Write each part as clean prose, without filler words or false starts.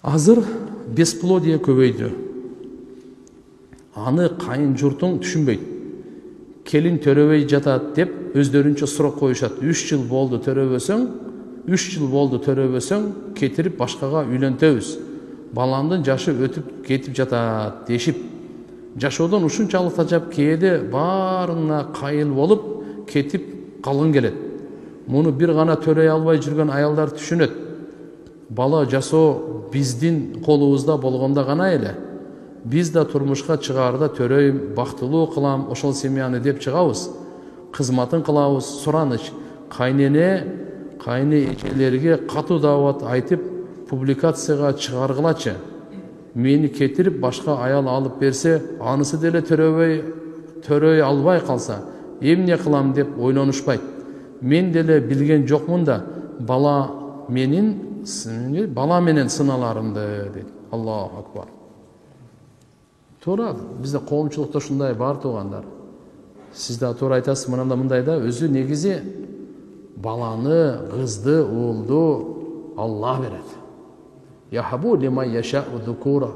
Азыр бесплодие көбөйдү. Аны кайын журтуң түшүнбөйт. Келин төрөбөй жатат деп өздөрүнчө суроо коюшат. 3 жыл болду төрөбөсөң, кетирип башкага үйлөнтөбүз. Баландын жашы өтүп кетип жатат дешип. Жашоодон ушунчалык тажап кээде баарына кайыл болуп кетип калгың келет. Муну бир гана төрөй албай жүргөн аялдар түшүнөт. Бала жасоо биздин колубузда болгондо гана эле. Биз да турмушка чыгаарда төрөйм, бактылуу кылам, ошол семьяны деп чыгабыз. Кызматын кылабыз, сураныч. Кайне эчелерге катуу даават айтып, публикацияга чыгаргылачы. Мени кетирип башка аял алып берсе, анысы деле төрөй албай калса, эмне кылам деп ойлонушпайт. Мен деле билген жокмун да, бала менен сыналарымды дейт. Аллаху акбар. Туура, бизде коомчулукта ушундай бар туугандар. Сиз да туура айтасыз, мындай да, өзү негизи баланы, кызды, уулду Аллах берет. Яхабу лиман яшау дукура,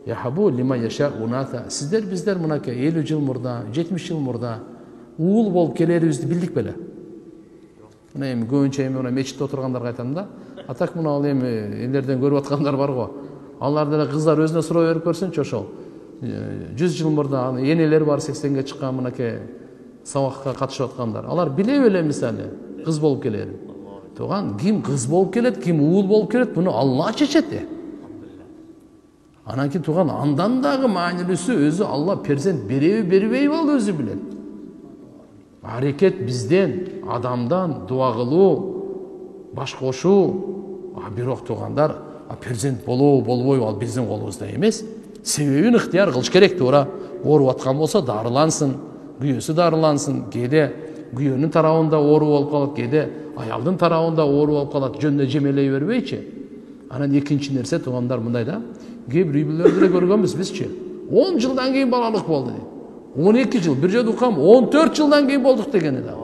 яхабу лиман яшау уната. Сиздер, биздер мынакей 50 жыл мурда, 70 жыл мурда уул болуп келерибизди билдик беле? Мына эми көбүнчө мечитте отургандарга айтам да. Атак мына ал эми элдерден көрүп аткандар бар го. Алар деле кыздар өзүнө суроо берип көрсүнчү ошол. 100 жыл мурда энелер бар 80ге чыккан мынакей сабакка катышып аткандар. Алар биле беле мисалы кыз болуп келер. Туган ким кыз болуп келет, ким уул болуп келет, муну Алла чечет. Анан кийин туган андан дагы маанилүүсү өзү Алла перзент береби, бербейби ал өзү билет. Аракет бизден, адамдан дуа кылуу, баш кошуу, бирок тугандар, перзент болуу, болбойбу ал биздин колубузда эмес. Себебин ыктыяр кылыш керек, туура. Ооруп аткан болсо дарылансын, күйөөсү дарылансын. Кээде күйөөнүн тарабында оору болуп калат, кээде аялдын тарабында оору болуп калат, жөнүнө жемелей бербейчи. Анан экинчи нерсе туугандар мындай да, кээ бир үй-бүлөлөрдө деле көргөнбүз бизчи. 10 жылдан кийин балалык болду дейт. 12 жыл, бир жолу укам 14 жылдан кийин болдук дегени да.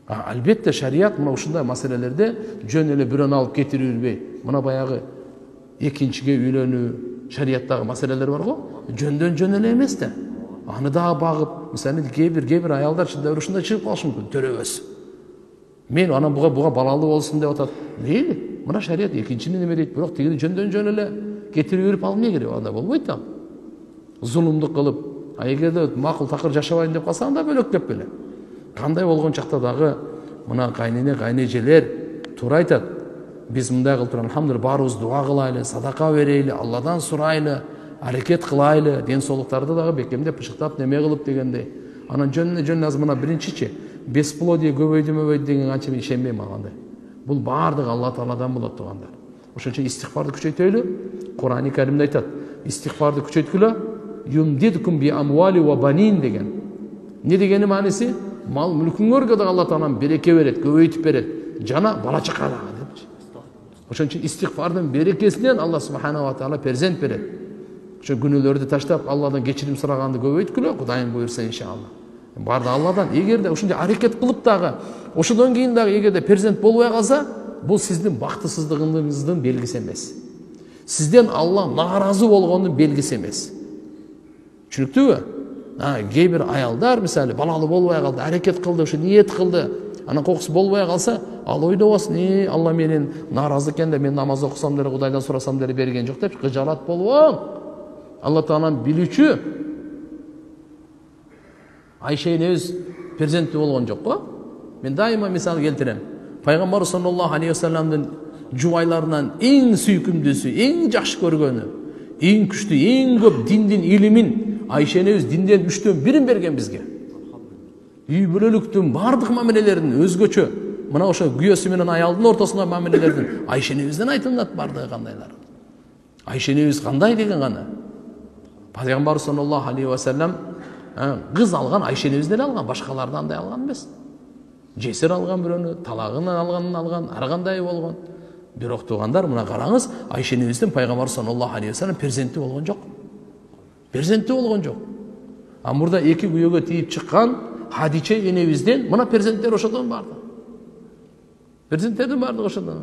Албетте шарият мына ушундай маселелерде жөн эле бирөөнү алып кетирип жүрбөй. Мына баягы экинчиге үйлөнүү шариаттагы маселелер бар го, жөндөн жөн эле эмес да. Аны дагы багып, мисалы кээ бир аялдар чындап ушундай чыгып калышы мүмкүн, төрөбөс. Мен анан буга балалуу болсун деп атат. Мейли, мына шарият экинчини неме дейт, бирок тигини жөндөн жөн эле кетирип берип ал эмне керек, анда болбойт да. Зулумдук кылып, эгерде макул такыр жашабайын деп калсаң да бөлөктөп беле. Кандай болгон чакта дагы мына кайнежелер туура айтат. Биз мындай кылып турам, алхамдулилlah, баарыбыз дуа кылайлы, садака берейли, Алладан сурайлы, аракет кылайлы, ден соолуктарды дагы бекемдеп, бышыктап, неме кылып дегендей. Анан жөн азыр мына биринчичи, бесплодие көбөйдү деген анча мен ишенбейм андай. Бул баардыгы Алла Тааладан болот туугандар. Ошон үчүн истигфарды күчөйтөлү. Кур'ани Каримде айтат, истигфарды күчөйткүлө, юмдидкум би амвали ва банин деген. Не дегени мааниси? Мал мүлкүңөргө да Алла Таалам береке берет, көбөйтүп берет. Жана бала чака дагы депчи. Ошон үчүн истигфардын берекесинен Алла субхана ва таала перзент берет. Ошо күнөөлөрдү таштап, Алладан кечирим сураганды көбөйткүлө, Кудайым буйрса иншалла. Барды Алладан, эгерде ушундай аракет кылып дагы, ошодон кийин дагы эгерде перзент болбой калса, бул сиздин бактысыздыгыңыздын белгиси эмес. Сизден Алла нааразы болгондун белгиси эмес. Түшүнүктүүбү? Кээ бир аялдар мисалы балалы болбой калды, аракет кылды, ушу ниет кылды, анан кокусу болбой калса, ал ойдобосун, Алла менен нааразы экен да, мен намаз окусам деле, Кудайдан сурасам деле берген жок деп кыжалат болбоң. Алла Таалам билүүчү. Айша энебиз перзенти болгон жок го. Мен дайыма мисал келтирем. Пайгамбар саллаллаху алейхи вассаламдын жубайларынан эң сүйкүмдүүсү, эң жакшы көргөнү, эң күчтүү, эң көп диндин илимин Айша энебиз динден 3/1 берген бизге. Үй бүлөлүктүн бардык мамилелерин өзгөчө, мына ошо күйөөсү менен аялдын ортосундагы мамилелердин Айша энебизден айтылат бардыгы кандайлар. Айша энебиз кандай деген гана. Пайгамбар саллаллаху алейхи вассалам кыз алган, Айша энебиз деле алган, башкаларды андай алган эмес. Жесир алган бирөөнү, талагын алган, ар кандай болгон. Бирок туугандар, мына караңыз, Айша энебиздин Пайгамбар саллаллаху алейхи вассалам перзенти болгон жок. Перзенти болгон жок. Мурда эки күйөөгө тийип чыккан Хадиче энебизден мына перзенттер ошодон барды. Перзенттердин бардыгы ошодон.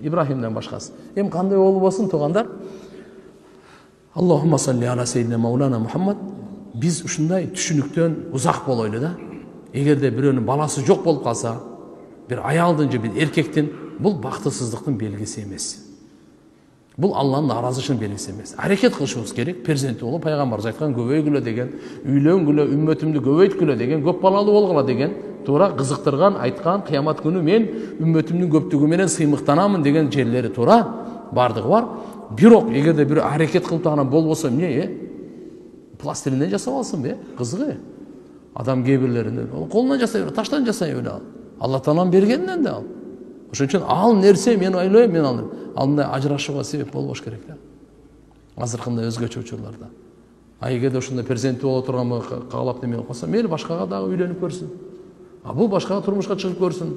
Ибрахимден башкасы. Эми кандай болуп болсун туугандар? Аллахумма салли ала сейдина Маулана Мухаммад. Биз ушундай түшүнүктөн узак болойлу да. Эгерде бирөөнүн баласы жок болуп калса, бир аялдын же бир эркектин, бул бактысыздыктын белгиси эмес. Бул Алланын наразычылыгынын белгиси эмес. Аракет кылышыбыз керек. Перзенти болуп, пайгамбарыбыз айткан көбөйгүлө деген, үйлөнгүлө, үммөтүмдү көбөйткүлө деген, көп балалуу болгула деген, туура кызыктырган, айткан, кыямат күнү мен үммөтүмдүн көптүгү менен сыймыктанамын деген жерлери туура бардыгы бар. Бирок эгерде бир аракет кылып тагына болбосо эмне? Пластилинден жасап алсынбы? Кызыгы. Адам кээ колунан жасай берет, таштан жасай берет. Алла Тааланын бергенинен да ал. Ошон үчүн ал нерсе мен ойлойм, мен ал мындай ажырашууга себеп болбош керек да. Азыркындай өзгөчө учурларда. Эгерде ошондой перзенти боло турган каалап неме кылса, мейли башкага дагы үйлөнүп көрсүн. Бул башкага турмушка чыгып көрсүн.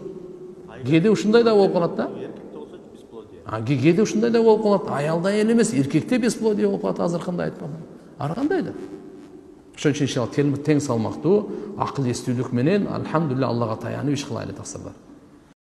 Кээде ушундай да болуп калат да. Кээде ушундай да болуп калат. Аялда эле эмес, эркекте бесплодие болуп калат, азыркындай айтпадым. Ар кандай да. Ошон үчүн иншалла тең салмактуу акыл эстүүлүк менен, алхамдулилlah, Аллага таянып иш кылайлы тақсырдар.